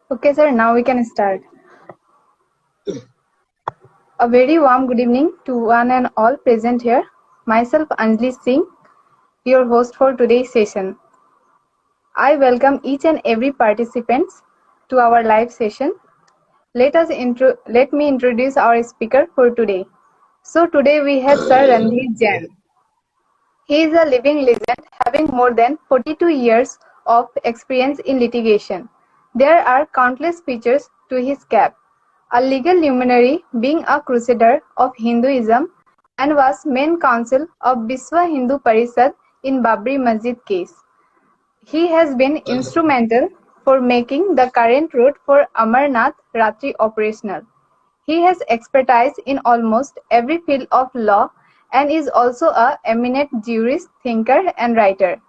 Okay, sir, now we can start. A very warm good evening to one and all present here. Myself, Anjali Singh, your host for today's session. I welcome each and every participant to our live session. Let me introduce our speaker for today. So today we have Sir Randhir Jain. He is a living legend having more than 42 years of experience in litigation. There are countless features to his cap. A legal luminary, being a crusader of Hinduism and was main counsel of Biswa Hindu Parishad in Babri Masjid case. He has been instrumental for making the current route for Amarnath Ratri operational. He has expertise in almost every field of law and is also a eminent jurist, thinker and writer.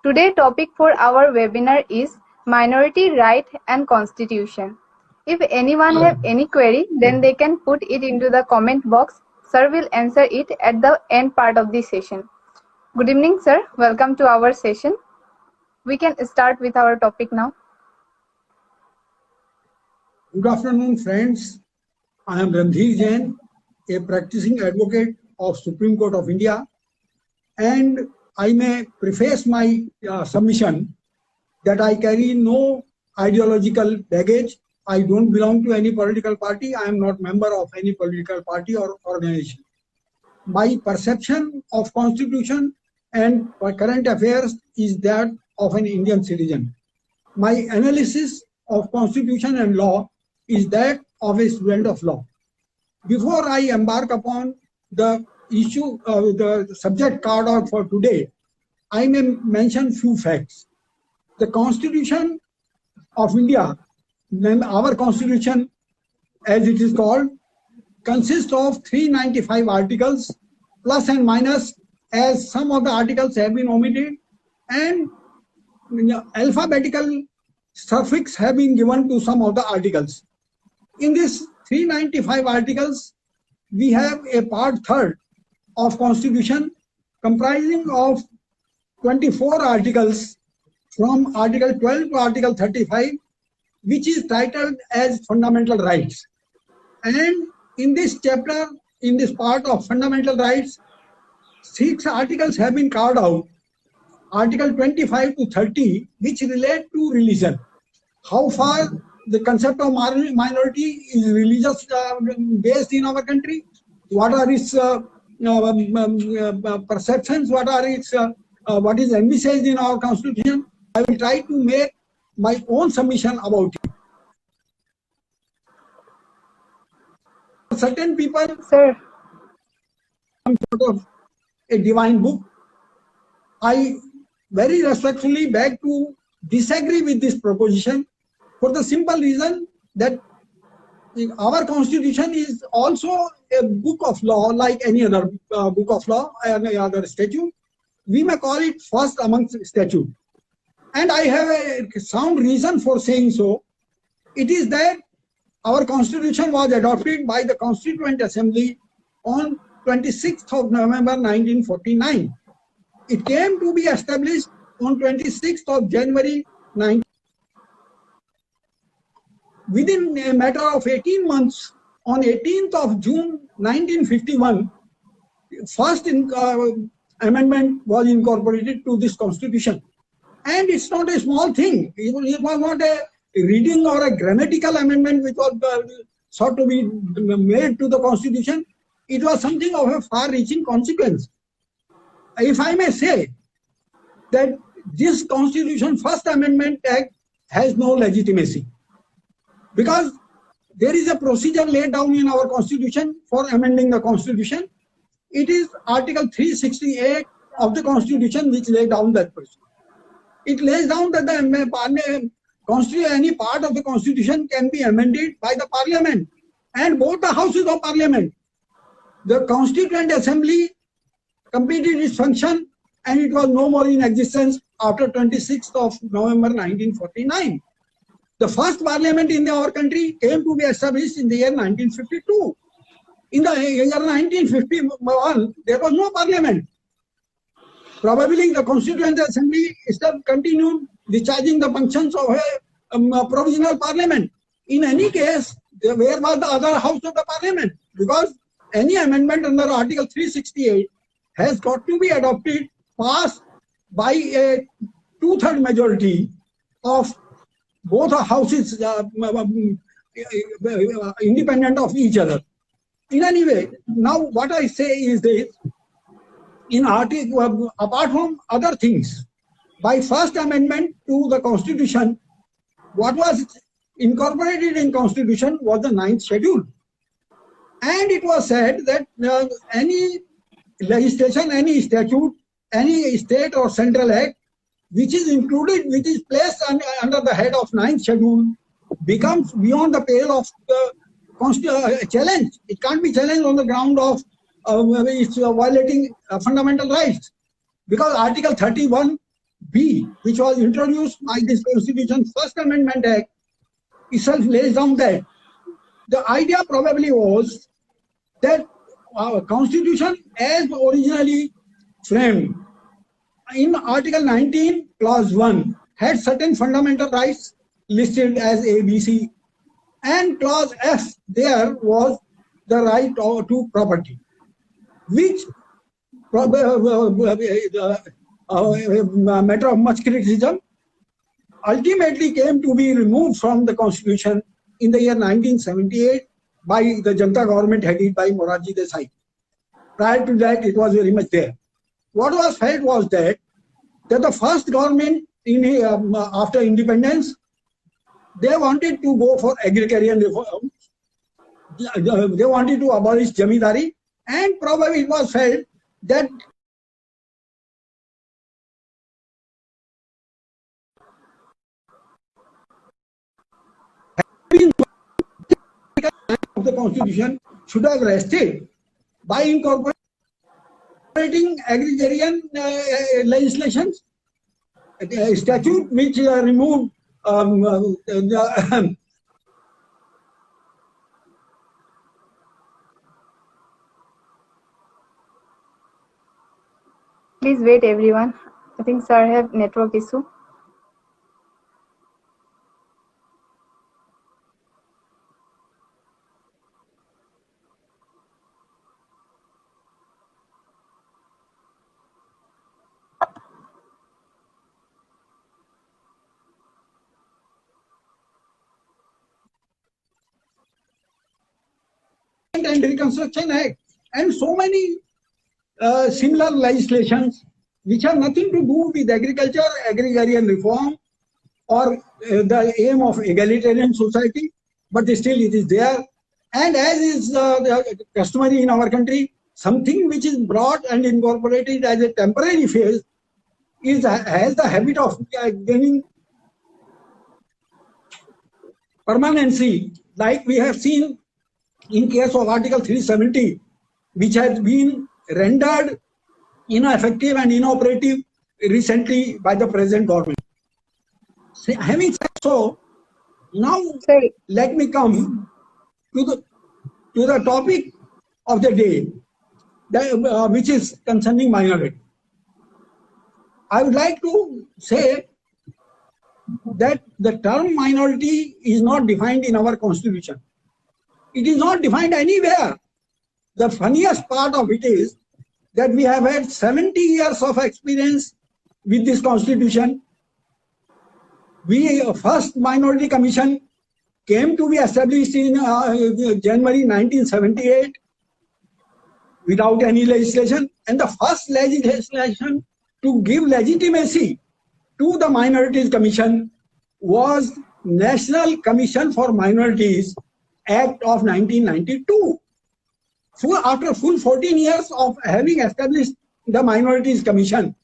Today's topic for our webinar is Minority Right and Constitution. If anyone have any query, then they can put it into the comment box. Sir will answer it at the end part of the session. Good evening, sir. Welcome to our session. We can start with our topic now. Good afternoon, friends. I am Randhir Jain, a practicing advocate of Supreme Court of India, and I may preface my submission that I carry no ideological baggage. I don't belong to any political party. I am not member of any political party or organization. My perception of Constitution and current affairs is that of an Indian citizen. My analysis of Constitution and law is that of a student of law. Before I embark upon the issue, the subject carved out for today, I may mention few facts. The Constitution of India, our Constitution as it is called, consists of 395 articles, plus and minus, as some of the articles have been omitted, and alphabetical suffix have been given to some of the articles. In this 395 articles, we have a part third of Constitution comprising of 24 articles from Article 12 to Article 35, which is titled as Fundamental Rights. And in this chapter, in this part of Fundamental Rights, 6 articles have been carved out. Article 25 to 30, which relate to religion. How far the concept of minority is religious based in our country? What are its perceptions? What is envisaged in our Constitution? I will try to make my own submission about it. Certain people, Sir, some sort of a divine book. I very respectfully beg to disagree with this proposition for the simple reason that our Constitution is also a book of law like any other book of law, any other statute. We may call it first amongst statute. And I have a sound reason for saying so. It is that our Constitution was adopted by the Constituent Assembly on 26th of November 1949. It came to be established on 26th of January 19. Within a matter of 18 months, on 18th of June 1951, first amendment was incorporated to this Constitution. And it's not a small thing. It was not a reading or a grammatical amendment which was sought to be made to the Constitution. It was something of a far-reaching consequence. If I may say that this Constitution First Amendment Act has no legitimacy, because there is a procedure laid down in our Constitution for amending the Constitution. It is Article 368 of the Constitution which lays down that procedure. It lays down that any part of the Constitution can be amended by the Parliament and both the houses of Parliament. The Constituent Assembly completed its function and it was no more in existence after 26th of November 1949. The first parliament in our country came to be established in the year 1952. In the year 1951, there was no parliament. Probably the Constituent Assembly still continued discharging the functions of a provisional parliament. In any case, where was the other house of the parliament? Because any amendment under Article 368 has got to be adopted, passed by a two-third majority of both houses, independent of each other. In any way, now what I say is this: in article, apart from other things, by first amendment to the Constitution, what was incorporated in Constitution was the 9th schedule, and it was said that any legislation, any statute, any state or central act which is included, which is placed under the head of 9th schedule, becomes beyond the pale of challenge. It can't be challenged on the ground of it's violating fundamental rights, because Article 31B, which was introduced by this Constitution's First Amendment Act, itself lays down that the idea probably was that our Constitution, as originally framed in Article 19, Clause 1, had certain fundamental rights listed as A, B, C, and Clause F there was the right to property, which matter of much criticism ultimately came to be removed from the Constitution in the year 1978 by the Janata government headed by Morarji Desai. Prior to that, it was very much there. What was felt was that the first government after independence, they wanted to go for agrarian reform. They wanted to abolish Jamindari, and probably it was felt that of the Constitution should have rested by incorporating agrarian legislations, statute which removed Please wait, everyone. I think sir have network issue. and Reconstruction Act, and so many similar legislations which have nothing to do with agriculture, agrarian reform, or the aim of egalitarian society, but still it is there. And as is customary in our country, something which is brought and incorporated as a temporary phase has the habit of gaining permanency, like we have seen in case of Article 370, which has been rendered ineffective and inoperative recently by the present government. Having said so, now let me come to the topic of the day, which is concerning minority. I would like to say that the term minority is not defined in our Constitution. It is not defined anywhere. The funniest part of it is that we have had 70 years of experience with this Constitution. First Minority Commission came to be established in January 1978 without any legislation, and the first legislation to give legitimacy to the Minorities Commission was National Commission for Minorities Act of 1992. After full 14 years of having established the Minorities Commission,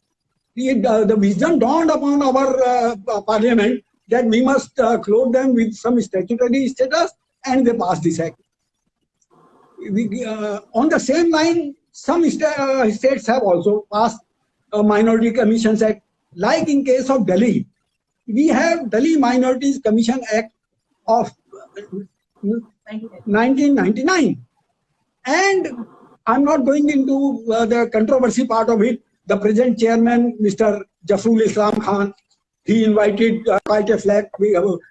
the wisdom dawned upon our parliament that we must clothe them with some statutory status, and they passed this act. On the same line, some states have also passed a Minority Commissions Act. Like in case of Delhi, we have Delhi Minorities Commission Act of 1999. And I'm not going into the controversy part of it. The present chairman, Mr. Jafrul Islam Khan, He invited quite a flag,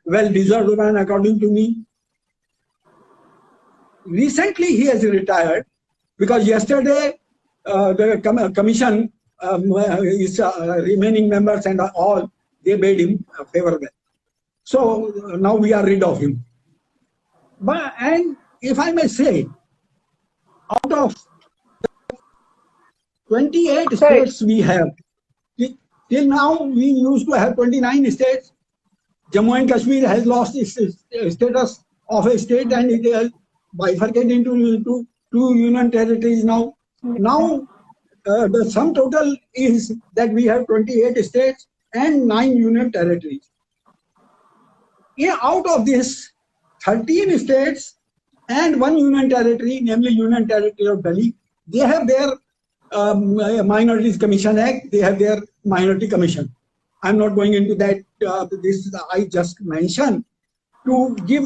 well-deserved one according to me. Recently, he has retired because yesterday the commission, his remaining members and all, they bade him favorable. So now we are rid of him. And if I may say, out of 28 states we have, till now we used to have 29 states. Jammu and Kashmir has lost its status of a state and it has bifurcated into two union territories now. Now the sum total is that we have 28 states and 9 union territories. Out of this, 13 states and 1 union territory, namely Union Territory of Delhi, they have their Minorities Commission Act, they have their Minority Commission. I'm not going into that. This I just mentioned to give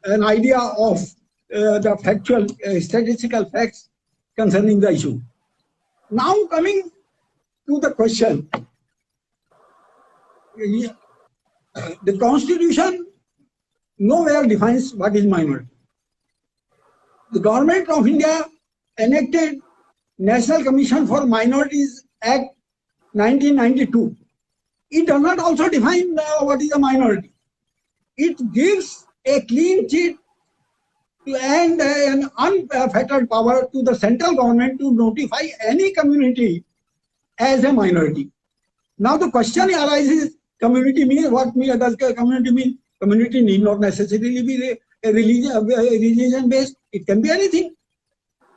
an idea of the factual statistical facts concerning the issue. Now coming to the question, the Constitution nowhere defines what is minority. The Government of India enacted National Commission for Minorities Act 1992. It does not also define what is a minority. It gives a clean sheet and an unfettered power to the central government to notify any community as a minority. Now the question arises, community means what does community mean? Community need not necessarily be a religion based. It can be anything.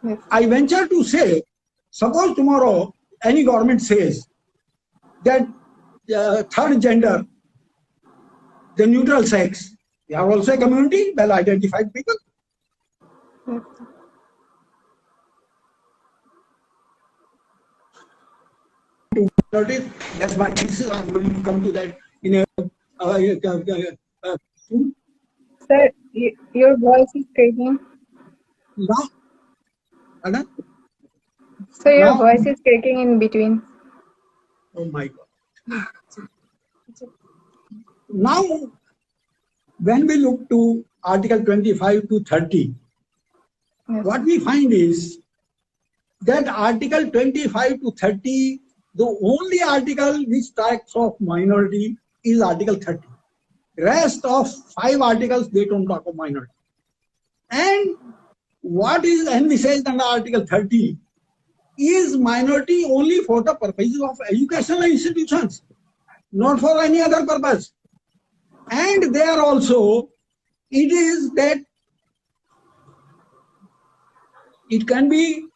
Yes. I venture to say, suppose tomorrow any government says that third gender, the neutral sex, they are also a community, well identified people. Yes. That's my thesis. I'm going to come to that in a soon. Sir, your voice is breaking. Now? So your voice is breaking in between. Oh my God. Now, when we look to Article 25 to 30, yes, what we find is that Article 25 to 30, the only article which talks of minority is Article 30. Rest of 5 articles, they don't talk of minority. And what is envisaged under Article 30 is minority only for the purposes of educational institutions, not for any other purpose. And there also, it is that it can be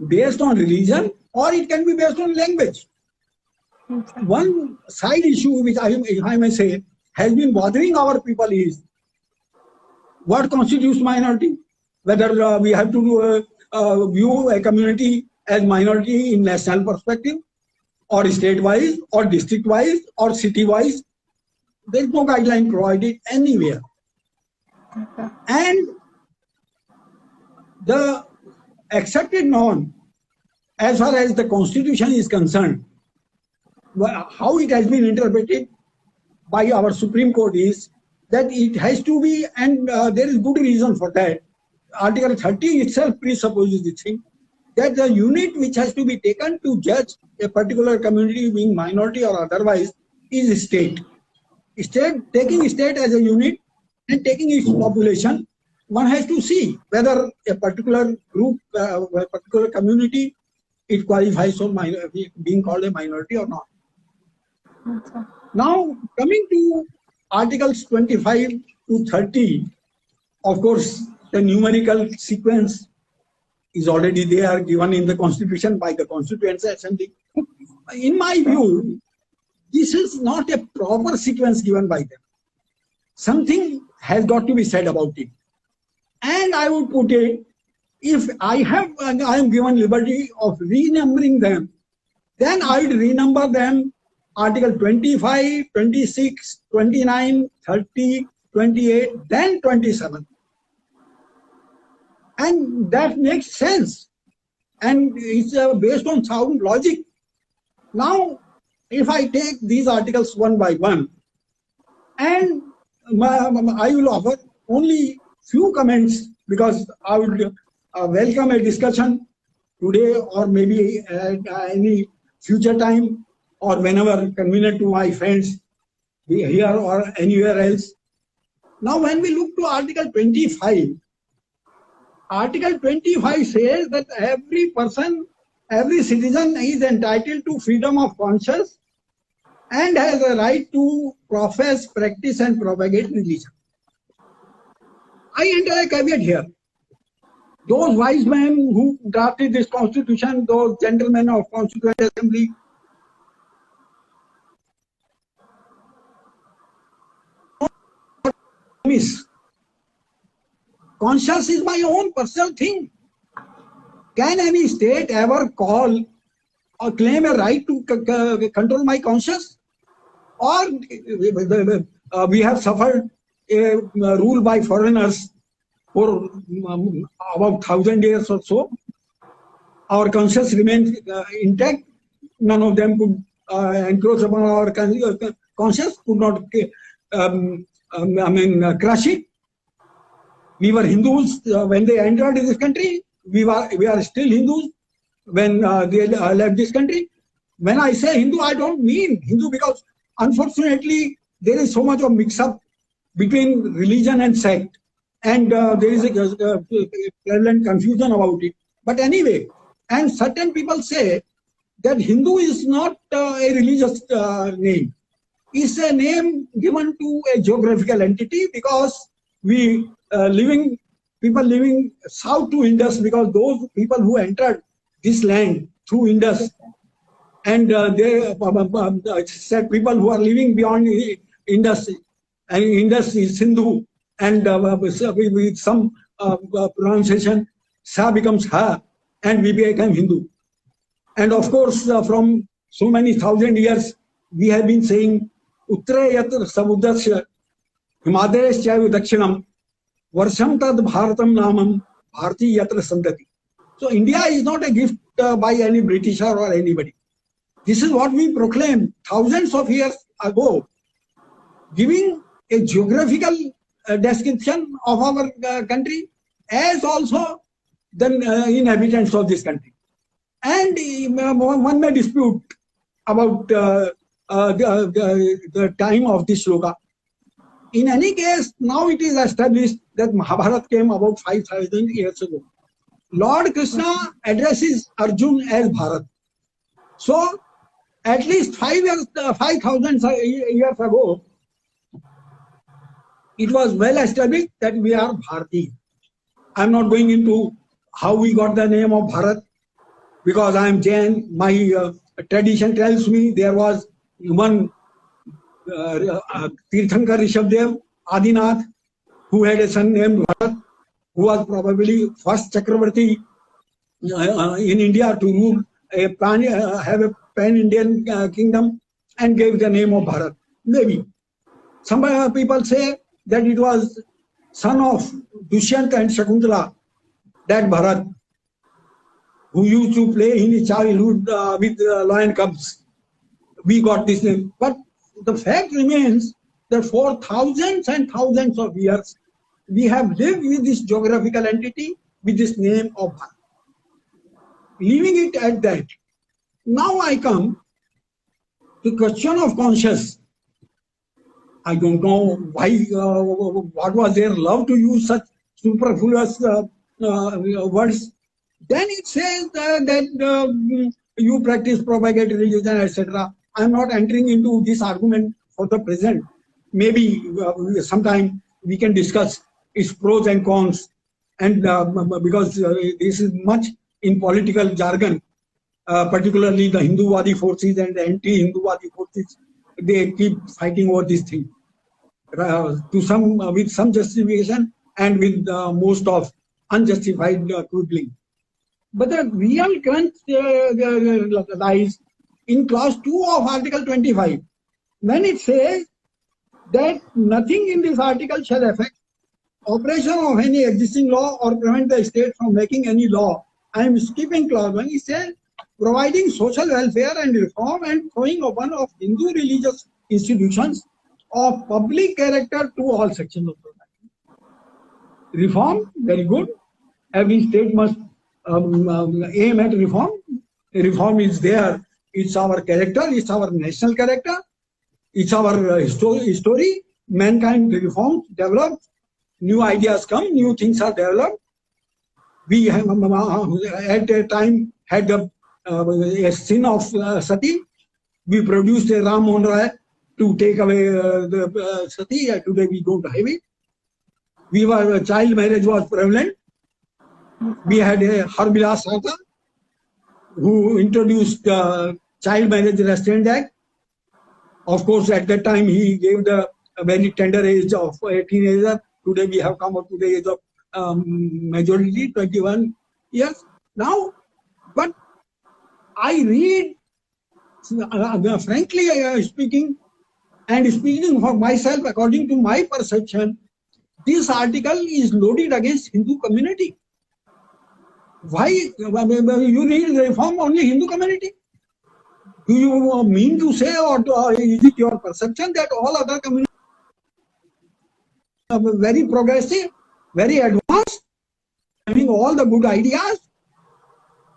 based on religion or it can be based on language. One side issue which I may say has been bothering our people is what constitutes minority? Whether we have to view a community as minority in national perspective or state-wise or district-wise or city-wise. There is no guideline provided anywhere. Okay. And the accepted norm as far as the Constitution is concerned, how it has been interpreted by our Supreme Court is that it has to be, and there is good reason for that. Article 30 itself presupposes the thing that the unit which has to be taken to judge a particular community being minority or otherwise is state. Taking state as a unit and taking its population, one has to see whether a particular group, a particular community, it qualifies for being called a minority or not. Okay. Now, coming to Articles 25 to 30, of course, the numerical sequence is already there, given in the Constitution by the Constituent Assembly. In my view, this is not a proper sequence given by them. Something has got to be said about it. And I would put it, if I am given liberty of renumbering them, then I would renumber them Article 25, 26, 29, 30, 28, then 27. And that makes sense. And it's based on sound logic. Now, if I take these articles one by one, and I will offer only few comments, because I would welcome a discussion today or maybe at any future time or whenever convenient to my friends here or anywhere else. Now, when we look to Article 25, Article 25 says that every person, every citizen is entitled to freedom of conscience and has a right to profess, practice, and propagate religion. I enter a caveat here. Those wise men who drafted this constitution, those gentlemen of Constituent Assembly, conscience is my own personal thing. Can any state ever call or claim a right to control my conscience? Or we have suffered a rule by foreigners for about 1,000 years or so. Our conscience remains intact. None of them could encroach upon our conscience, could not crush it. We were Hindus when they entered this country. We are still Hindus when they left this country. When I say Hindu, I don't mean Hindu, because unfortunately there is so much of mix-up between religion and sect, and there is a prevalent confusion about it. But anyway, and certain people say that Hindu is not a religious name. It's a name given to a geographical entity, because we people living south to Indus, because those people who entered this land through Indus, and they said people who are living beyond Indus, and Indus is Sindhu, and with some pronunciation, Sa becomes Ha, and we became Hindu. And of course, from so many thousand years, we have been saying Uttare yatra samudasya Himadesh chaiva dakshinam Varsham tad bharatam namam bharti yatra sandati. So India is not a gift by any Britisher or anybody. This is what we proclaimed thousands of years ago, giving a geographical description of our country, as also the inhabitants of this country. And one may dispute about the time of this sloka. In any case, now it is established that Mahabharata came about 5,000 years ago. Lord Krishna addresses Arjun as Bharat. So, at least 5,000 years ago, it was well established that we are Bharati. I am not going into how we got the name of Bharat, because I am Jain. My tradition tells me there was one Tirthankar Rishabdev, Adinath, who had a son named Bharat, who was probably first Chakravarti in India to rule have a pan-Indian kingdom, and gave the name of Bharat. Maybe. Some people say that it was son of Dushyant and Shakuntala, that Bharat, who used to play in his childhood with lion cubs. We got this name. But the fact remains that for thousands and thousands of years, we have lived with this geographical entity with this name of Bharat. Leaving it at that, now I come to the question of conscience. I don't know why, what was their love to use such superfluous words. Then it says that you practice, propagate religion, etc. I am not entering into this argument for the present. Maybe sometime we can discuss its pros and cons, and because this is much in political jargon, particularly the Hinduvadi forces and the anti-Hinduvadi forces, they keep fighting over this thing to some with some justification and with most of unjustified quibbling. But the real crunch lies in clause 2 of Article 25, when it says that nothing in this article shall affect operation of any existing law or prevent the state from making any law. I am skipping clause 1. It says providing social welfare and reform and throwing open of Hindu religious institutions of public character to all sections of society. Reform, very good. Every state must aim at reform. Reform is there. It's our character. It's our national character. It's our history. Mankind reforms, develops. New ideas come. New things are developed. We have, at a time had a sin of sati. We produced a Ram Mohan Roy to take away the sati. Today we don't have it. Child marriage was prevalent. We had a Harbilas Sata who introduced Child Marriage Restraint Act. Of course, at that time he gave the very tender age of a teenager. Today we have come up to the age of majority, 21 years now. But I read, frankly speaking, and speaking for myself, according to my perception, this article is loaded against Hindu community. Why you need reform only Hindu community? Do you mean to say, or is it your perception that all other communities are very progressive, very advanced, having all the good ideas,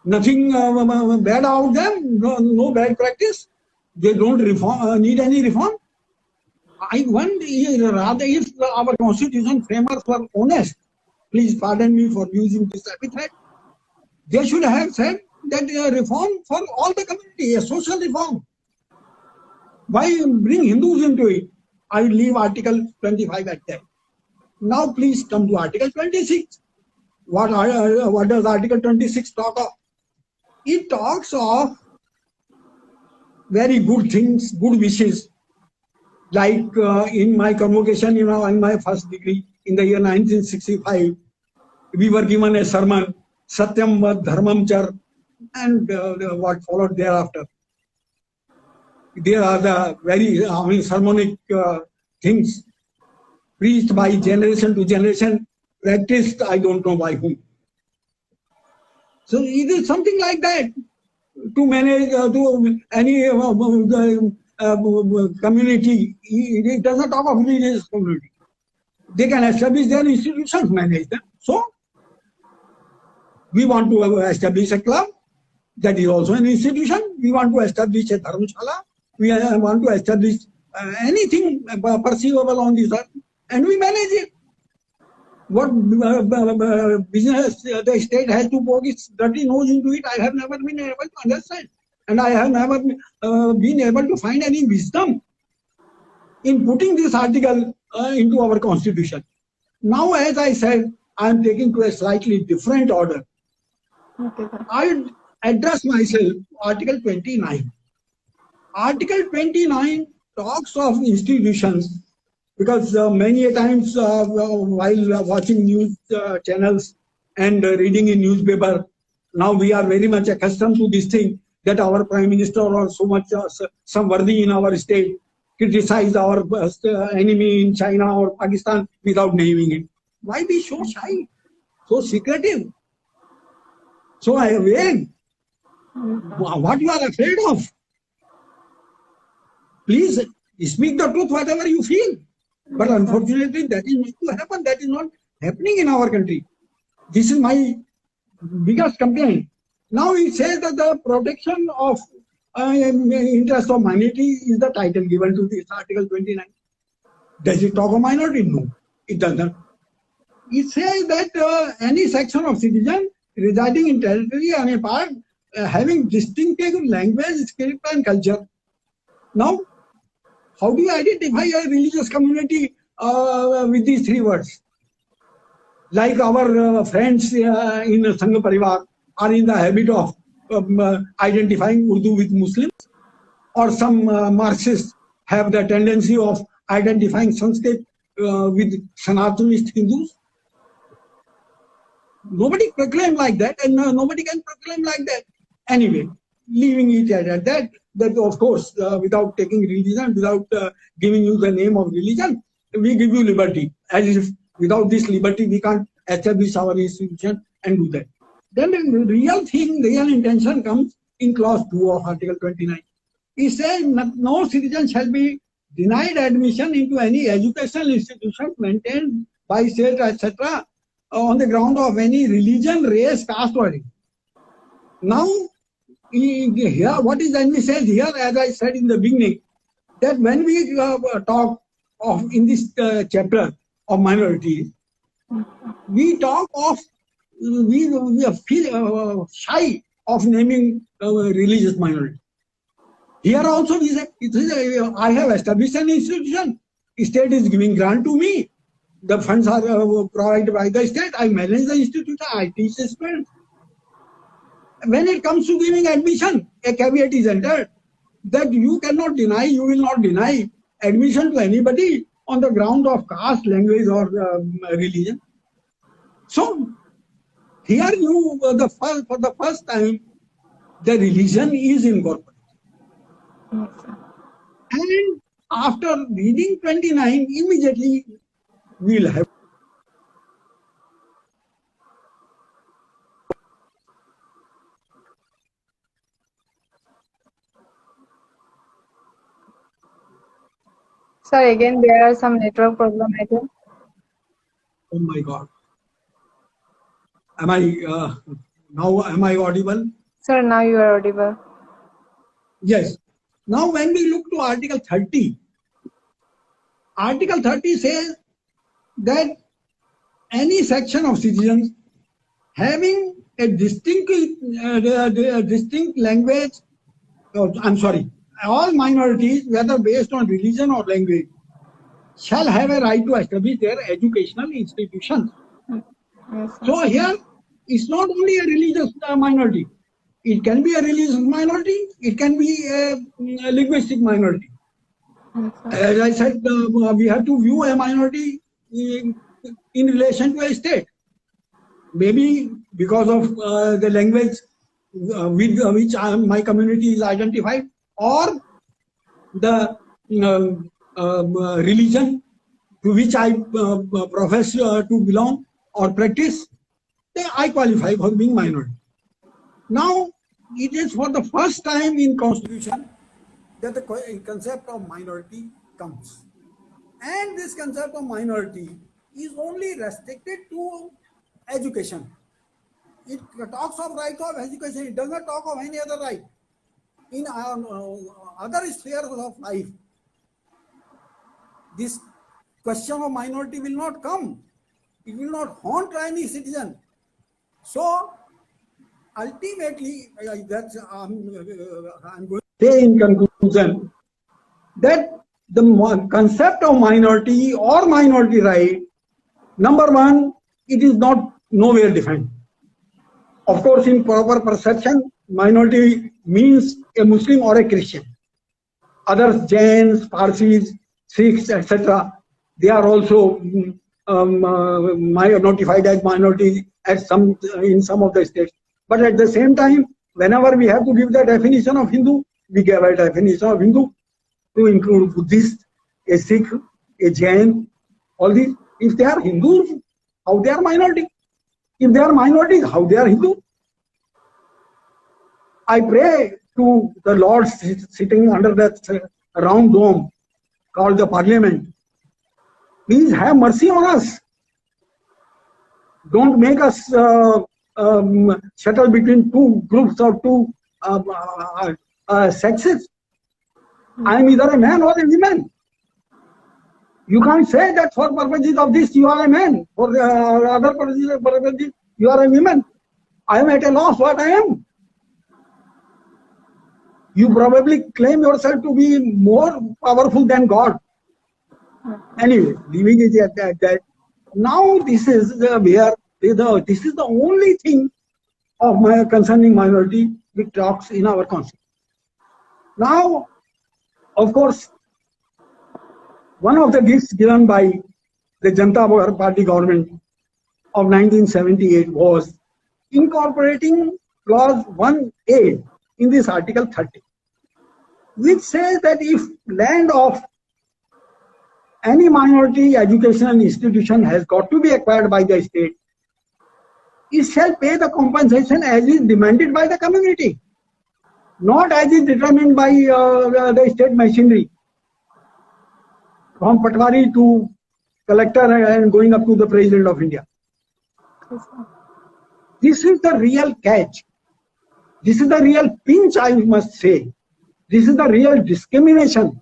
nothing bad about them, no bad practice? They don't need any reform? I wonder rather if our constitution framers were honest, please pardon me for using this epithet, they should have said that reform for all the community, a social reform. Why bring Hindus into it? I will leave Article 25 at that. Now please come to Article 26. What does Article 26 talk of? It talks of very good things, good wishes. Like in my convocation, in my first degree in the year 1965, we were given a sermon, Satyam Vad Dharmam Char, and what followed thereafter. There are the very sermonic things preached by generation to generation, practiced I don't know by whom. So it is something like that to manage to any community. It does not talk of religious community. They can establish their institutions, manage them. So we want to establish a club, that is also an institution. We want to establish a dharmashala. We want to establish anything perceivable on this earth, and we manage it. What business the state has to poke its dirty nose into it, I have never been able to understand. And I have never been able to find any wisdom in putting this article into our constitution. Now, as I said, I am taking to a slightly different order. Okay. I address myself Article 29. Article 29 talks of institutions, because many a times while watching news channels and reading in newspaper, now we are very much accustomed to this thing that our Prime Minister or so much some worthy in our state criticize our enemy in China or Pakistan without naming it. Why be so shy, so secretive, so vague? What you are afraid of? Please speak the truth, whatever you feel. But unfortunately, that is not to happen. That is not happening in our country. This is my biggest complaint. Now it says that the protection of interest of minority is the title given to this Article 29. Does it talk of minority? No, it does not. It says that any section of citizen residing in territory on a part having distinctive language, script and culture. Now, how do you identify a religious community with these three words? Like our friends in Sangha Parivar are in the habit of identifying Urdu with Muslims, or some Marxists have the tendency of identifying Sanskrit with Sanatanist Hindus. Nobody proclaimed like that, and nobody can proclaim like that. Anyway, leaving it at that of course, without taking religion, without giving you the name of religion, we give you liberty. As if without this liberty, we can't establish our institution and do that. Then the real thing, real intention comes in clause 2 of Article 29. It says no citizen shall be denied admission into any educational institution maintained by state, etc., on the ground of any religion, race, caste, or anything. Now, here, what is envisaged here, as I said in the beginning, that when we talk of in this chapter of minorities, we talk of, we feel shy of naming religious minority. Here also we say, I have established an institution, state is giving grant to me, the funds are provided by the state, I manage the institution, I teach the students. When it comes to giving admission, a caveat is entered that you cannot deny, you will not deny admission to anybody on the ground of caste, language, or religion. So here you, for the first time, the religion is incorporated. And after reading 29, immediately we will have. Sir, again there are some network problem, I think. Oh my God. Am I now? Am I audible? Sir, now you are audible. Yes. Now, when we look to Article 30, Article 30 says that any section of citizens having a distinct language, I'm sorry, all minorities, whether based on religion or language, shall have a right to establish their educational institutions. Yes, so here, it's not only a religious minority. It can be a religious minority. It can be a linguistic minority. As I said, we have to view a minority in relation to a state. Maybe because of the language with which my community is identified, or the religion to which I profess to belong or practice, then I qualify for being minority. Now, it is for the first time in Constitution that the concept of minority comes. And this concept of minority is only restricted to education. It talks of right of education. It does not talk of any other right. In other spheres of life, this question of minority will not come. It will not haunt any citizen. So, ultimately, that's I'm going to say in conclusion that the concept of minority or minority right, number one, it is not nowhere defined. Of course, in proper perception, minority means a Muslim or a Christian. Others, Jains, Parsis, Sikhs, etc., they are also notified as minority in some of the states. But at the same time, whenever we have to give the definition of Hindu, we give a definition of Hindu to include Buddhist, a Sikh, a Jain, all these. If they are Hindus, how they are minority? If they are minorities, how they are Hindu? I pray to the Lord sitting under that round dome called the Parliament, please have mercy on us. Don't make us settle between two groups or two sexes. I am either a man or a woman. You can't say that for purposes of this you are a man, for other purposes you are a woman. I am at a loss what I am. You probably claim yourself to be more powerful than God. Anyway, leaving it at that. Now this is where this is the only thing of concerning minority which talks in our constitution. Now, of course, one of the gifts given by the Janata Party government of 1978 was incorporating clause 1A in this Article 30, which says that if land of any minority educational institution has got to be acquired by the state, it shall pay the compensation as is demanded by the community. not as is determined by the state machinery, from Patwari to collector and going up to the President of India. This is the real catch. This is the real pinch, I must say. This is the real discrimination.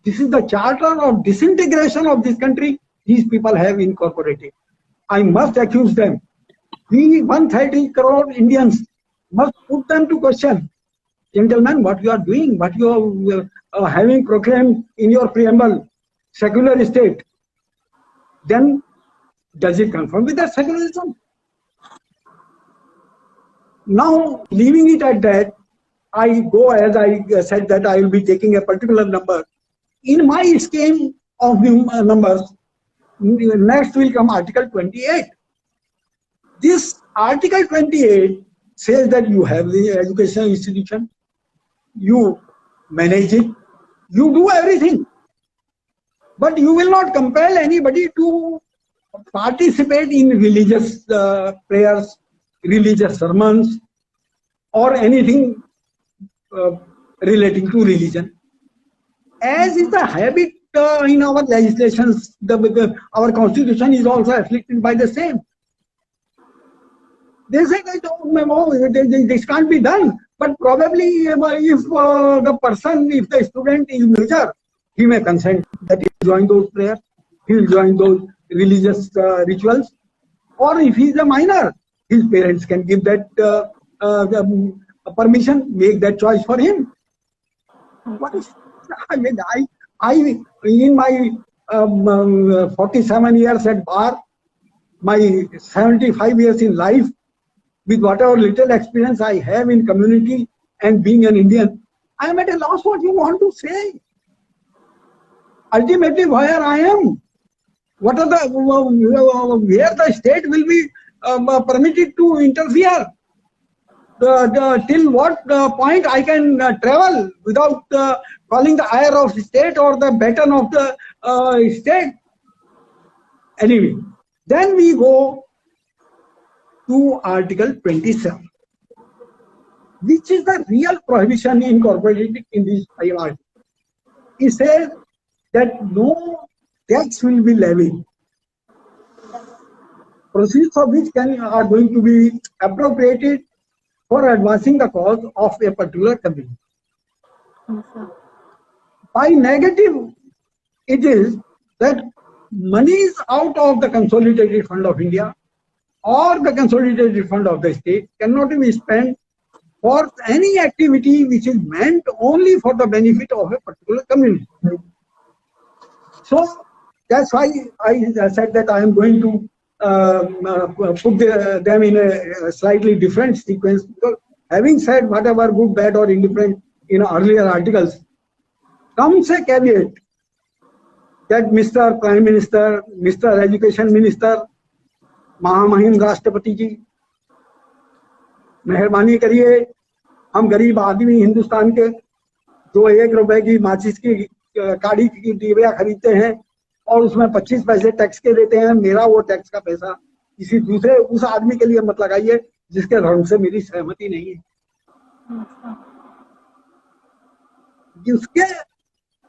This is the charter of disintegration of this country these people have incorporated. I must accuse them. We 130 crore Indians must put them to question. Gentlemen, what you are doing, what you are having proclaimed in your preamble, secular state, then does it confirm with that secularism? Now, leaving it at that, I go, as I said, that I will be taking a particular number. In my scheme of numbers, next will come Article 28. This Article 28 says that you have the educational institution, you manage it, you do everything. But you will not compel anybody to participate in religious prayers, religious sermons, or anything relating to religion. As is the habit in our legislations, our constitution is also afflicted by the same. They say that this can't be done, but probably if the person, if the student is major, he may consent that he will join those prayers, he will join those religious rituals, or if he is a minor, his parents can give that permission, make that choice for him. What is, I mean, I in my 47 years at bar, my 75 years in life, with whatever little experience I have in community and being an Indian, I am at a loss what you want to say. Ultimately, where I am, what are the where the state will be permitted to interfere? Till what point I can travel without calling the ire of the state or the baton of the state? Anyway, then we go to Article 27, which is the real prohibition incorporated in this article. It says that no tax will be levied, proceeds of which are going to be appropriated for advancing the cause of a particular community. By negative, it is that monies out of the consolidated fund of India or the consolidated fund of the state cannot be spent for any activity which is meant only for the benefit of a particular community. So that's why I said that I am going to put them in a slightly different sequence, because having said whatever good, bad or indifferent in earlier articles, comes a caveat that Mr. Prime Minister, Mr. Education Minister, महामहिम राष्ट्रपति जी, मेहरबानी करिए, हम गरीब आदमी हिंदुस्तान के जो 1 रुपए की माचिस की काड़ी की डिबिया खरीदते हैं और उसमें 25 पैसे टैक्स के देते हैं, मेरा वो टैक्स का पैसा किसी दूसरे उस आदमी के लिए मत लगाइए जिसके धर्म से मेरी सहमति नहीं है.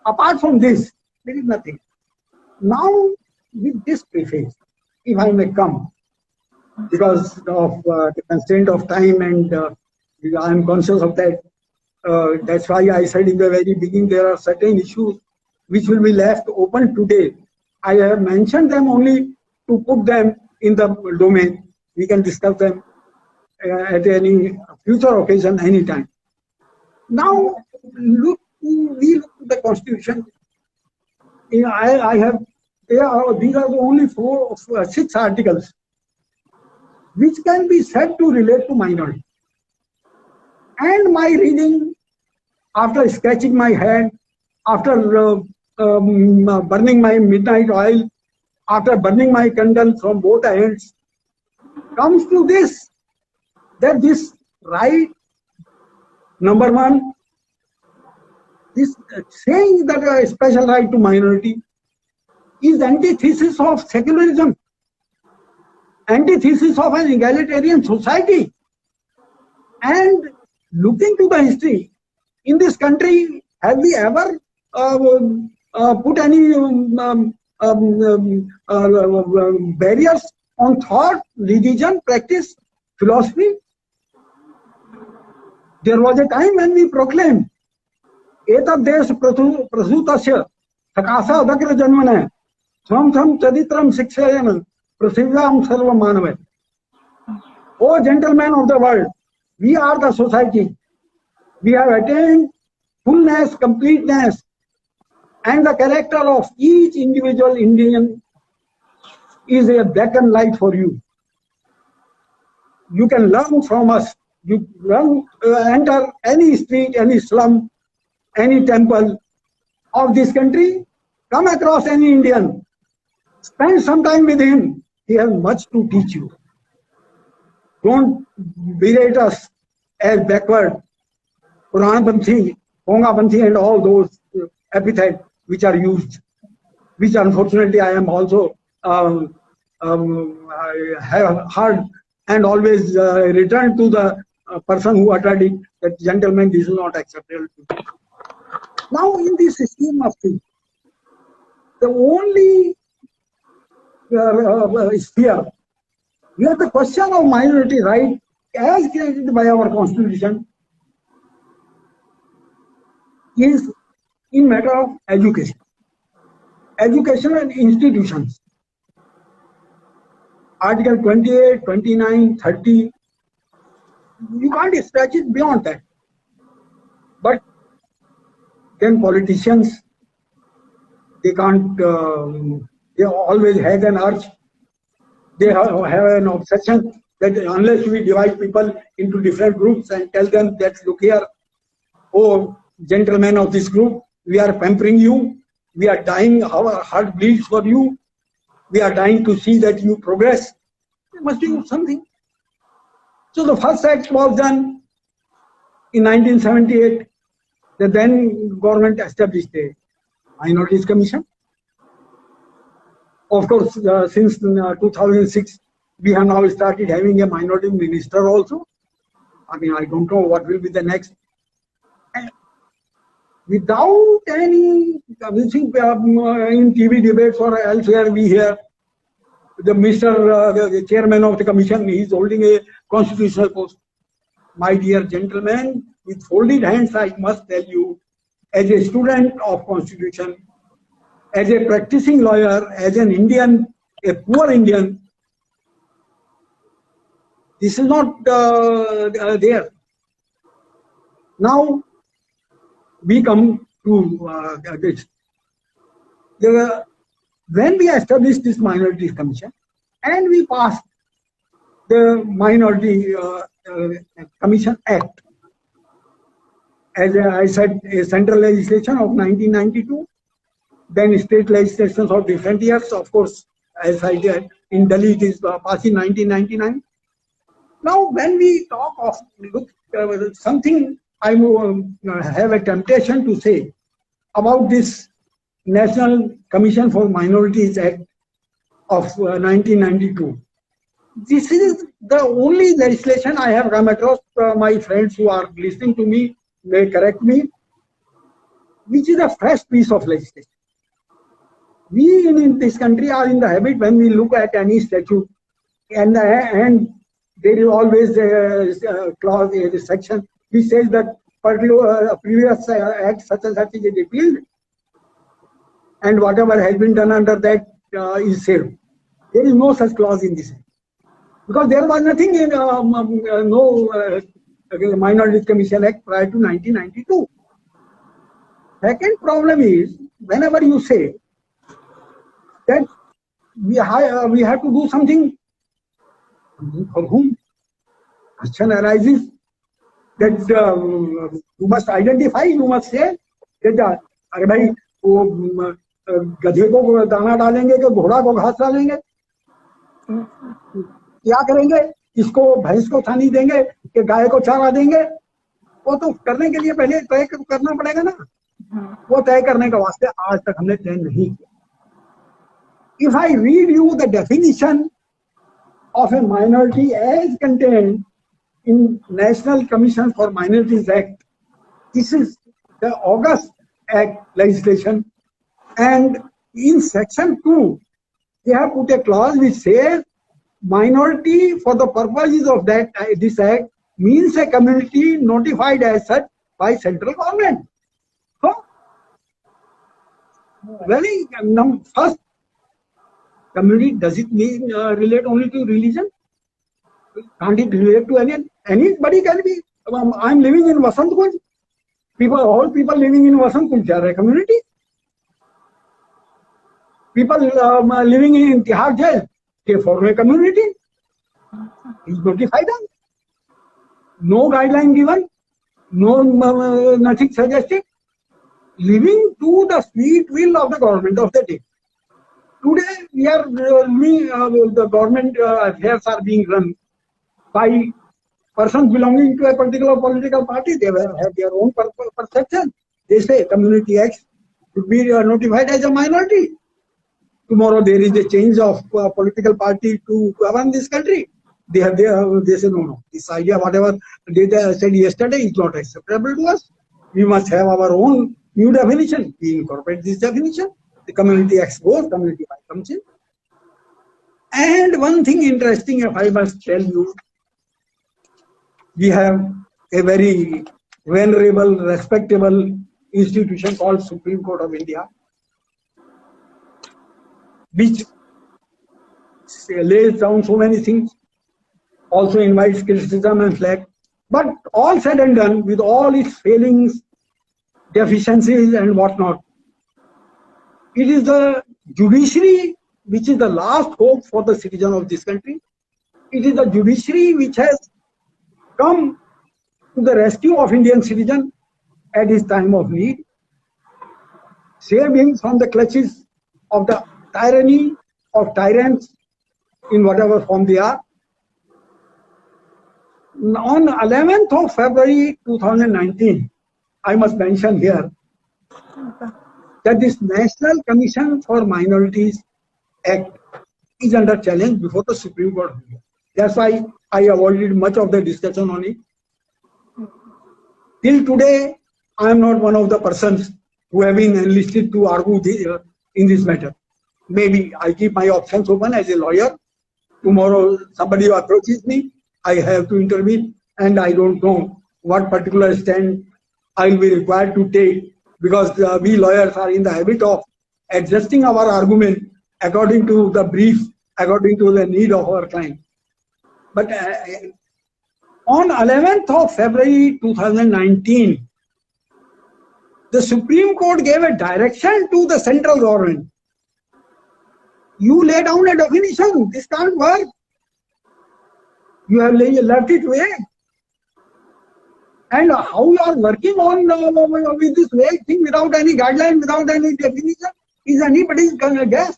Apart from this, there is nothing. Now, with this preface, if I may come, because of the constraint of time and I am conscious of that, that's why I said in the very beginning there are certain issues which will be left open today. I have mentioned them only to put them in the domain. We can discuss them at any future occasion, anytime. Now, we look to the Constitution. These are the only 6 articles which can be said to relate to minority. And my reading, after scratching my head, after burning my midnight oil, after burning my candle from both ends, comes to this, that this right, number one, this saying that a special right to minority is antithesis of secularism, antithesis of an egalitarian society. And looking to the history, In this country, have we ever put any barriers on thought, religion, practice, philosophy? There was a time when we proclaimed, "Etad desh prasutasya sakasa adagra janmane swam tham chaditram sikshayana prasivyam sarva manave." O gentlemen of the world, we are the society. We have attained fullness, completeness, and the character of each individual Indian is a black and light for you. You can learn from us. You enter any street, any slum, any temple of this country, come across any Indian, spend some time with him. He has much to teach you. Don't berate us as backward, Puranpanthi, Pongapanthi, and all those epithets which are used, which unfortunately I am also I have heard and always return to the person who uttered it, that gentlemen, this is not acceptable. Now in this scheme of things, the only sphere where the question of minority right as created by our constitution is in matter of education. Education and institutions. Article 28, 29, 30, you can't stretch it beyond that. But then politicians, they can't, they always have an urge, they have an obsession that unless we divide people into different groups and tell them that, look here, oh gentlemen of this group, we are pampering you, we are dying, our heart bleeds for you, we are dying to see that you progress. You must do something. So the first act was done in 1978. The then government established a Minorities Commission. Of course, since 2006, we have now started having a minority minister also. I mean, I don't know what will be the next. And without any, in TV debates or elsewhere, we hear the the chairman of the commission, he is holding a constitutional post. My dear gentlemen, with folded hands, I must tell you, as a student of constitution, as a practicing lawyer, as an Indian, a poor Indian, this is not there. Now, we come to this. When we established this Minorities Commission and we passed the Minority Commission Act, as I said, a central legislation of 1992, then state legislations of different years. Of course, as I said, in Delhi it is passed in 1999. Now, when we talk of something, I have a temptation to say about this National Commission for Minorities Act of 1992. This is the only legislation I have come across. My friends who are listening to me may correct me, which is a fresh piece of legislation. We in this country are in the habit, when we look at any statute, and there is always a clause, a section which says that previous act such and such is repealed, and whatever has been done under that is saved. There is no such clause in this, because there was nothing in Minorities Commission Act prior to 1992. Second problem is, whenever you say that we have to do something, for whom? Question arises that you must identify, you must say that अरे भाई वो गधे को दाना डालेंगे कि घोड़ा को घास डालेंगे, क्या करेंगे, इसको भैंस को थानी देंगे कि गाय को चारा देंगे, वो तो करने के लिए पहले तय करना पड़ेगा ना. वो तय करने के वास्ते आज तक हमने तय नहीं किया. If I read you the definition of a minority as contained in National Commission for Minorities Act, This is the August Act legislation, and in section 2, they have put a clause which says minority for the purposes of that this act means a community notified as such by central government. So, very first, community, does it mean relate only to religion? Can't it relate to anybody can be? I'm living in Vasant Kunj. All people living in Vasant Kunj are a community. People living in Tihar jail, they form a community. He's notified them. No guideline given, no nothing suggested. Living to the sweet will of the government of the day. Today, we are the government affairs are being run by persons belonging to a particular political party. They have their own perception. They say community X should be notified as a minority. Tomorrow there is a change of political party to govern this country. They say no. This idea, whatever they said yesterday, is not acceptable to us. We must have our own new definition. We incorporate this definition. The community X goes, community Y comes in. And one thing interesting, if I must tell you, we have a very venerable, respectable institution called Supreme Court of India, which lays down so many things, also invites criticism and flag. But all said and done, with all its failings, deficiencies and whatnot, it is the judiciary which is the last hope for the citizen of this country. It is the judiciary which has come to the rescue of Indian citizen at his time of need, saved him from the clutches of the tyranny of tyrants in whatever form they are. On 11th of February 2019, I must mention here that this National Commission for Minorities Act is under challenge before the Supreme Court of India. That's why I avoided much of the discussion on it. Till today, I am not one of the persons who have been enlisted to argue in this matter. Maybe I keep my options open as a lawyer. Tomorrow somebody approaches me, I have to intervene, and I don't know what particular stand I will be required to take, because we lawyers are in the habit of adjusting our argument according to the brief, according to the need of our client. But on 11th of February 2019, the Supreme Court gave a direction to the central government. You lay down a definition. This can't work. You have left it vague. And how you are working on with this vague thing without any guideline, without any definition, is anybody's guess.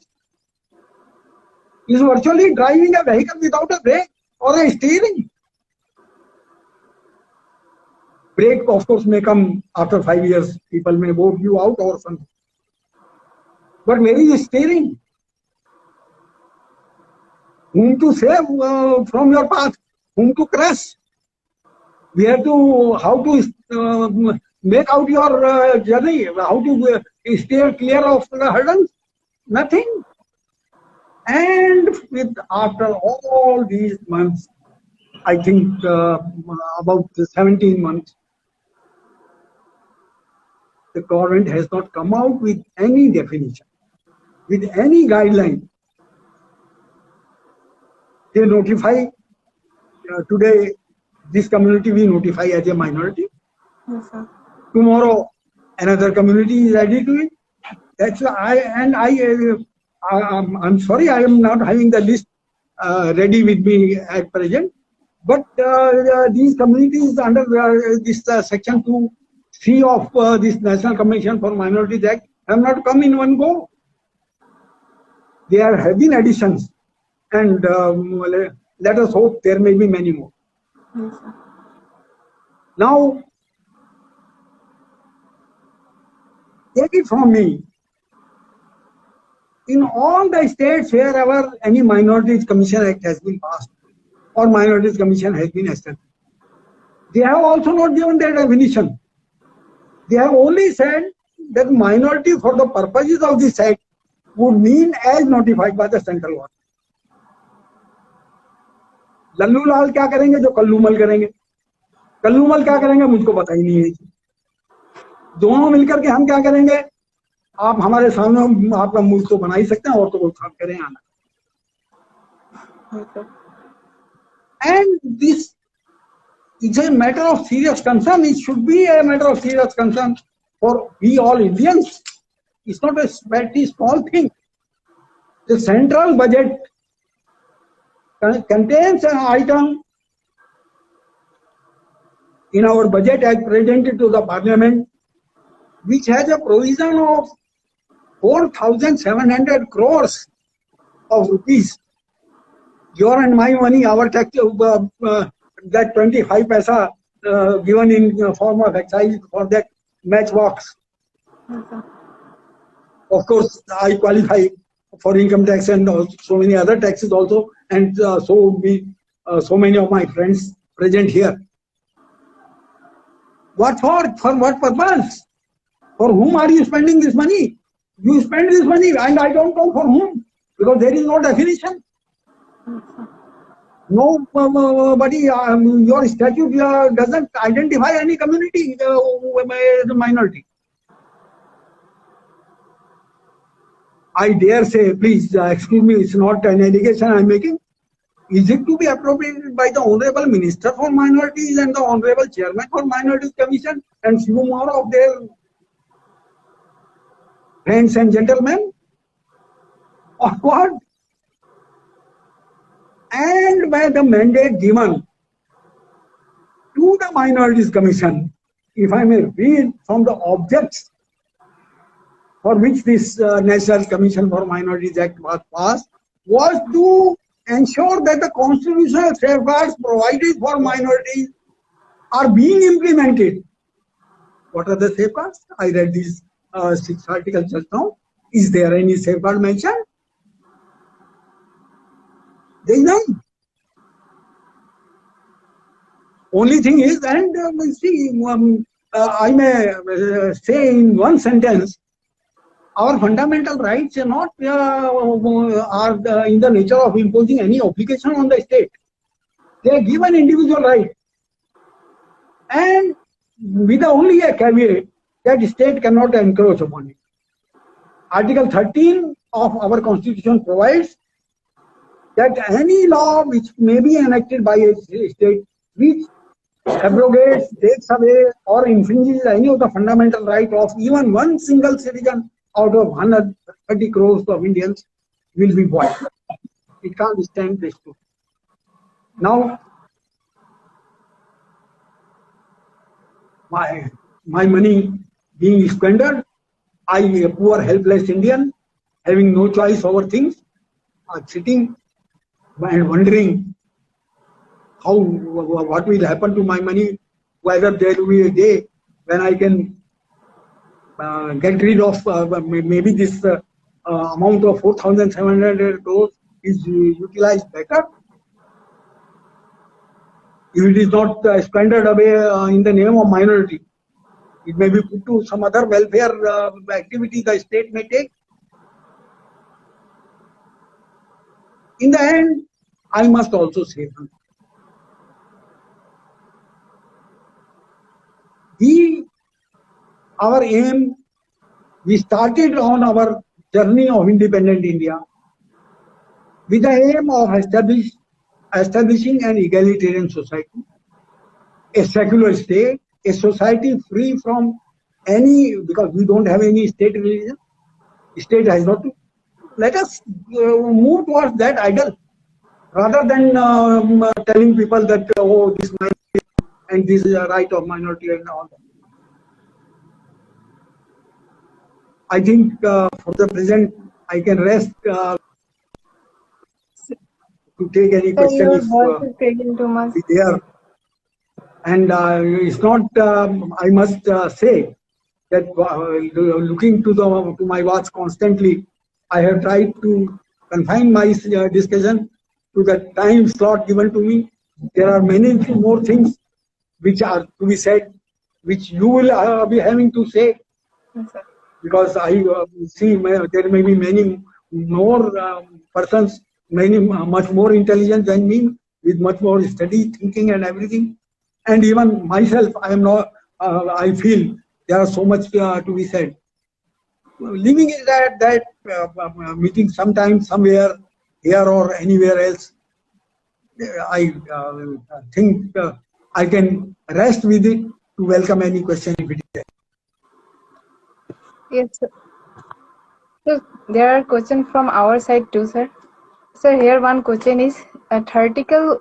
Is virtually driving a vehicle without a brake or a steering. Brake, of course, may come after 5 years. People may vote you out or something. But where is steering? Whom to save from your path? Whom to crush? Where to, how to make out your journey? How to stay clear of the hurdles? Nothing. And after all these months, I think about 17 months, the government has not come out with any definition, with any guideline. They notify, today this community we notify as a minority. Yes, sir. Tomorrow another community is added to it. That's I'm sorry, I am not having the list ready with me at present. But these communities under this section 2C of this National Commission for Minorities Act have not come in one go. There have been additions, and let us hope there may be many more. Yes, sir. Now, take it from me. In all the states wherever any Minorities Commission Act has been passed or Minorities Commission has been established, they have also not given their definition. They have only said that minority for the purposes of this act would mean as notified by the central government. Lallu लाल क्या करेंगे जो कल्लूमल करेंगे, कल्लूमल क्या करेंगे मुझको पता ही नहीं है। दोनों मिलकर के हम क्या करेंगे, आप हमारे सामने आपका मुल्क तो बना ही सकते हैं और तो कुछ करें आना। And this is a matter of serious concern. It should be a matter of serious concern for we all Indians. It's not a very small thing. The central budget contains an item in our budget as presented to the parliament, which has a provision of 4,700 crores of rupees. Your and my money, our tax, that 25 paisa given in form of excise for that matchbox. Of course, I qualify for income tax and so many other taxes also, and so many of my friends present here. What for? For what purpose? For whom are you spending this money? You spend this money, and I don't know for whom, because there is no definition. Nobody, your statute doesn't identify any community as a minority. I dare say, please excuse me, it's not an allegation I'm making. Is it to be appropriated by the Honorable Minister for Minorities and the Honorable Chairman for Minorities Commission and few more of their friends and gentlemen? Or what? And by the mandate given to the Minorities Commission, if I may read from the objects for which this National Commission for Minorities Act was passed, was to ensure that the constitutional safeguards provided for minorities are being implemented. What are the safeguards? I read these 6 articles just now. Is there any safeguard mentioned? There is none. Only thing is, and I may say in one sentence, our fundamental rights are not in the nature of imposing any obligation on the state. They are given individual right, and with only a caveat that state cannot encroach upon it. Article 13 of our constitution provides that any law which may be enacted by a state which abrogates, takes away, or infringes any of the fundamental right of even one single citizen out of 130 crores of Indians will be void. It can't stand this too. Now, my money being squandered, I, a poor helpless Indian, having no choice over things, are sitting and wondering what will happen to my money, whether there will be a day when I can get rid of maybe this amount of 4,700 crores is utilized better. If it is not squandered away in the name of minority, it may be put to some other welfare activity the state may take. In the end, I must also say something. Our aim, we started on our journey of independent India with the aim of establishing an egalitarian society, a secular state, a society free from any, because we don't have any state religion, state has not to. Let us move towards that ideal rather than telling people that, oh, this minority and this is a right of minority and all that. I think for the present, I can rest to take any question if there. And it's not, I must say that looking to my watch constantly, I have tried to confine my discussion to the time slot given to me. There are many more things which are to be said, which you will be having to say, Yes, sir. because I see there may be many more persons, much more intelligent than me, with much more study, thinking, and everything. And even myself, I am not. I feel there are so much to be said. Leaving it at that, meeting sometime, somewhere, here or anywhere else, I think I can rest with it to welcome any question if it is there. Yes, sir. So there are questions from our side too, sir. So here one question is, Article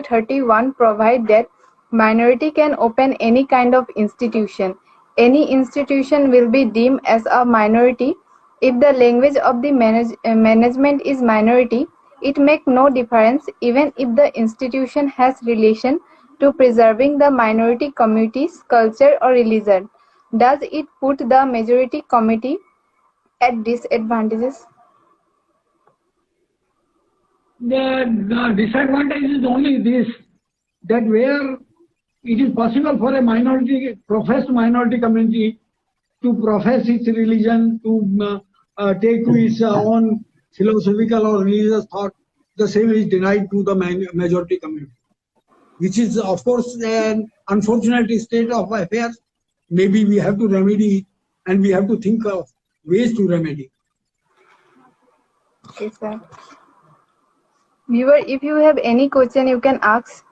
31 provide that minority can open any kind of institution. Any institution will be deemed as a minority if the language of the management is minority. It make no difference even if the institution has relation to preserving the minority community's culture or religion. Does it put the majority committee at disadvantages? The disadvantage is only this, that where it is possible for a professed minority community to profess its religion, to take to its own philosophical or religious thought, the same is denied to the majority community, which is, of course, an unfortunate state of affairs. Maybe we have to remedy it, and we have to think of ways to remedy. Yes, sir. Viewer, if you have any question, you can ask.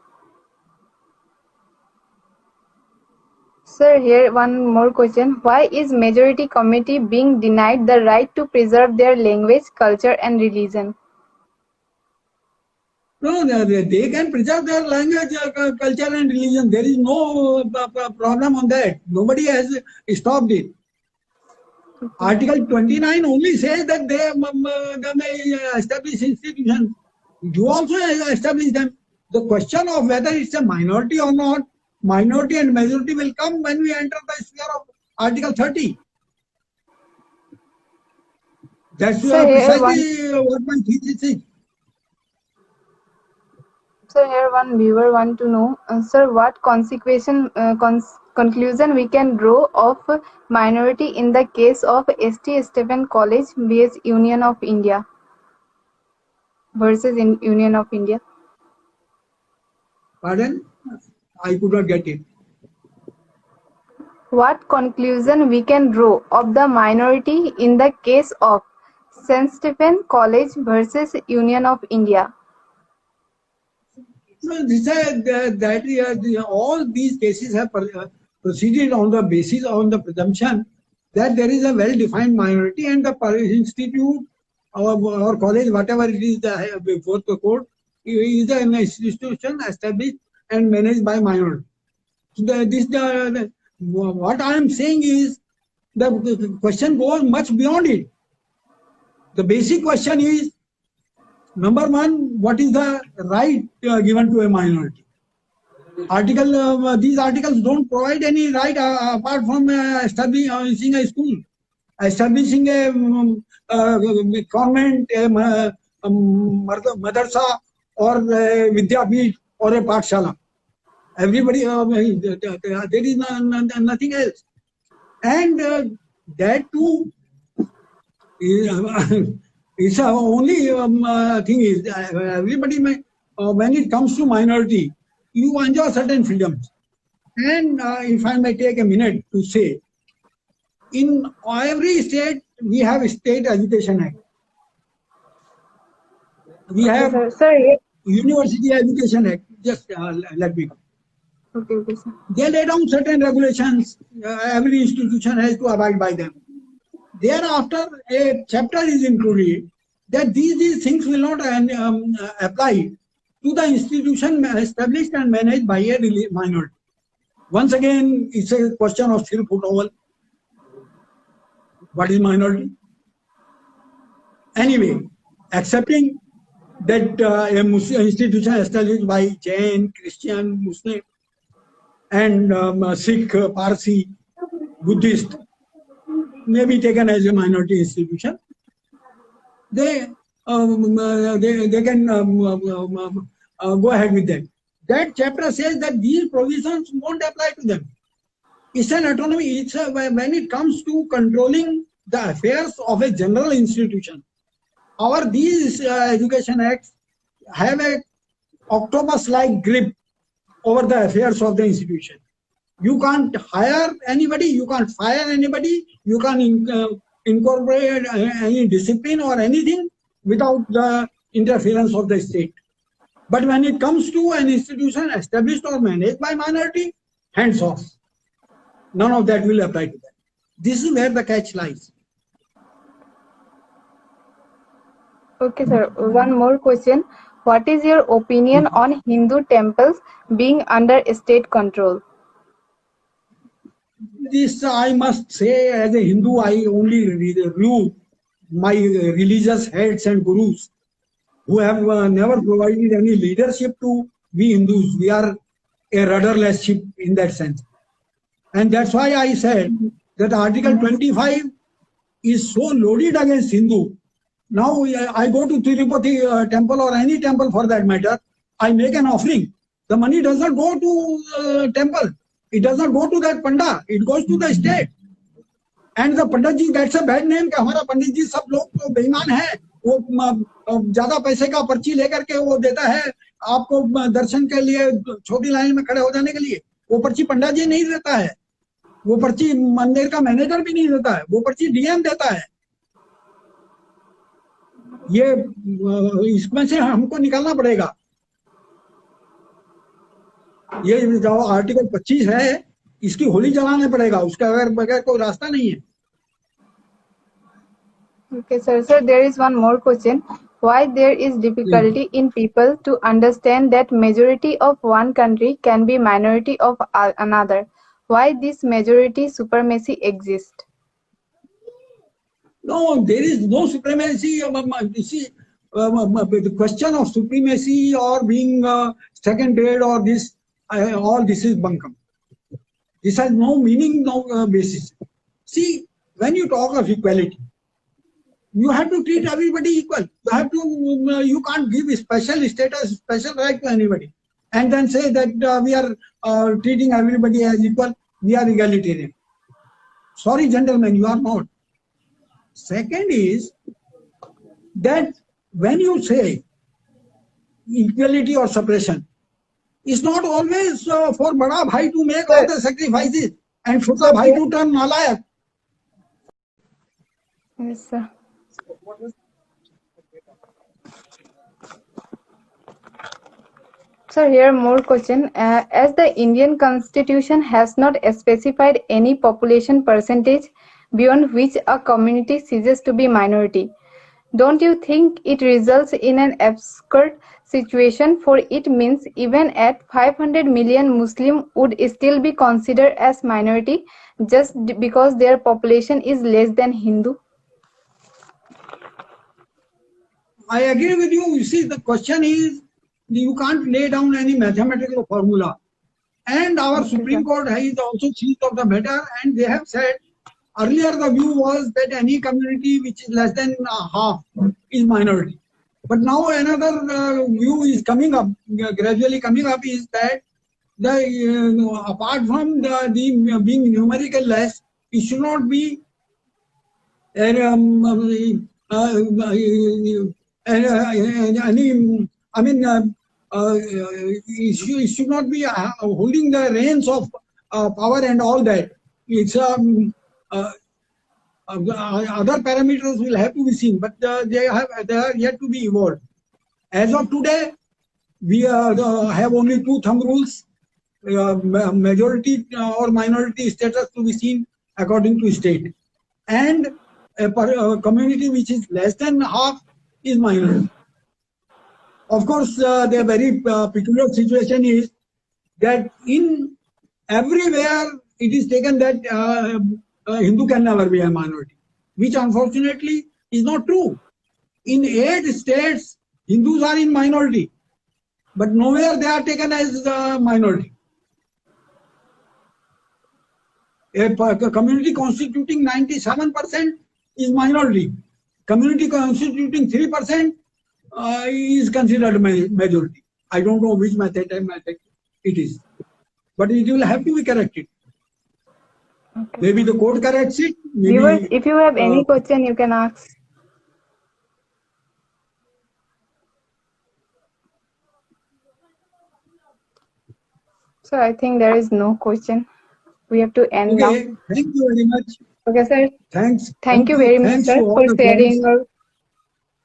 Sir, here one more question. Why is majority committee being denied the right to preserve their language, culture and religion? No, they can preserve their language, culture and religion. There is no problem on that. Nobody has stopped it. Article 29 only says that they may establish institutions. You also establish them. The question of whether it's a minority or not, minority and majority will come when we enter the sphere of Article 30. That's precisely what my thesis is. So here one viewer want to know, sir, what conclusion we can draw of minority in the case of St. Stephen College vs Union of India versus Union of India? Pardon? I could not get it. What conclusion we can draw of the minority in the case of St. Stephen College versus Union of India? No, all these cases have proceeded on the basis, on the presumption that there is a well-defined minority, and the institute or college, whatever it is before the court, is an institution established and managed by minority. So what I am saying is the question goes much beyond it. The basic question is, number one, what is the right given to a minority? These articles don't provide any right apart from establishing a school, establishing a convent, a madrasa, or a Vidyapeeth, or a Pathshala. Everybody, there is nothing else. And that too is only thing is, everybody may, when it comes to minority, you enjoy certain freedoms. And if I may take a minute to say, in every state, we have a State Education Act. We have University Education Act. Just let me go. Okay, sir. They lay down certain regulations. Every institution has to abide by them. Thereafter, a chapter is included that these things will not apply to the institution established and managed by a minority. Once again, it's a question of still foothold. What is minority? Anyway, accepting that a Muslim institution established by Jain, Christian, Muslim, and Sikh, Parsi, Buddhist may be taken as a minority institution. They can go ahead with that. That chapter says that these provisions won't apply to them. Eastern autonomy is when it comes to controlling the affairs of a general institution. These education acts have a octopus-like grip over the affairs of the institution. You can't hire anybody, you can't fire anybody, you can't incorporate any discipline or anything without the interference of the state. But when it comes to an institution established or managed by minority, hands off. None of that will apply to them. This is where the catch lies. Okay, sir. One more question. What is your opinion on Hindu temples being under state control? This I must say, as a Hindu, I only review my religious heads and gurus who have never provided any leadership to we Hindus. We are a rudderless ship in that sense. And that's why I said that Article 25 is so loaded against Hindu. Now I go to Tirupati temple or any temple for that matter, I make an offering. The money does not go to temple. It does not go to that Panda. It goes to the state. And the Pandit ji gets a bad name कि हमारा पंडित जी सब लोग तो बेईमान है, वो ज्यादा पैसे का पर्ची लेकर के वो देता है आपको दर्शन के लिए छोटी लाइन में खड़े हो जाने के लिए. वो पर्ची पंडा जी नहीं देता है, वो पर्ची मंदिर का मैनेजर भी नहीं देता है, वो पर्ची डीएम देता है. ये इसमें से हमको निकालना पड़ेगा. ये जो आर्टिकल 25 है इसकी होली जलाना पड़ेगा, उसका बगैर कोई रास्ता नहीं है. Okay, sir. Sir, there is one more question. Why there is difficulty in people to understand that majority of one country can be minority of another? Why this majority supremacy exists? No, there is no supremacy. You see, the question of supremacy or being second grade or this, all this is bunkum. This has no meaning, no basis. See, when you talk of equality, you have to treat everybody equal. You have to. You can't give special status, special right to anybody, and then say that we are treating everybody as equal. We are egalitarian. Sorry, gentlemen, you are not. Second is that when you say equality or suppression, it's not always for bada bhai to make all the sacrifices and chota bhai to turn nalayak. Yes, sir. Sir, here more question. As the Indian Constitution has not specified any population percentage beyond which a community ceases to be minority, don't you think it results in an absurd situation? For it means even at 500 million Muslim would still be considered as minority just because their population is less than Hindu. I agree with you. You see, the question is, you can't lay down any mathematical formula. And our Supreme Court is also seized of the matter, and they have said, earlier the view was that any community which is less than half is minority. But now another view is coming up, gradually coming up, is that apart from the being numerically less, it should not be it should not be holding the reins of power and all that. It's other parameters will have to be seen, but they are yet to be evolved. As of today, we have only two thumb rules: majority or minority status to be seen according to state, and a community which is less than half is minority. Of course, the very peculiar situation is that in everywhere it is taken that Hindu can never be a minority, which unfortunately is not true. In 8 states, Hindus are in minority, but nowhere they are taken as a minority. A community constituting 97% is minority. Community constituting 3% is considered majority. I don't know which method it is, but it will have to be corrected. Okay. Maybe the court corrects it. Viewers, Maybe if you have any question, you can ask. So I think there is no question. We have to end now. okay. Thank you very much. Okay, sir. Thanks. Thank you very much, Thanks sir, to all for the sharing friends.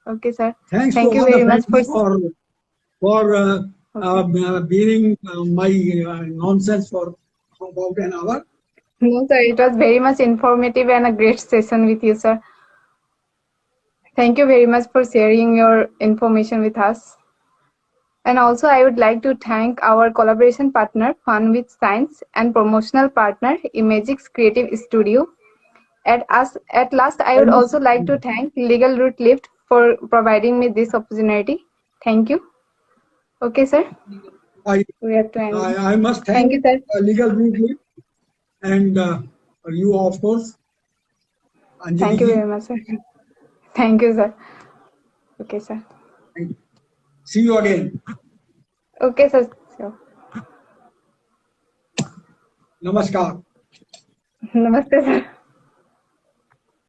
your. Okay, sir. Thanks to Thank you all the very much friends for. for Okay. bearing my nonsense for about an hour. No, sir. It was very much informative and a great session with you, sir. Thank you very much for sharing your information with us. And also, I would like to thank our collaboration partner, Fun with Science, and promotional partner, Imagix Creative Studio. At last, I I would must, also like to thank Legal Root Lift for providing me this opportunity. Thank you. Okay, sir. I, We have to end. I must Thank thank you, sir. Legal Group and you, of course, Anjali Thank you ji. very much, sir. Thank you, sir. Okay, sir. Thank you. See you again. Okay, sir. So, Namaskar. namaste, sir.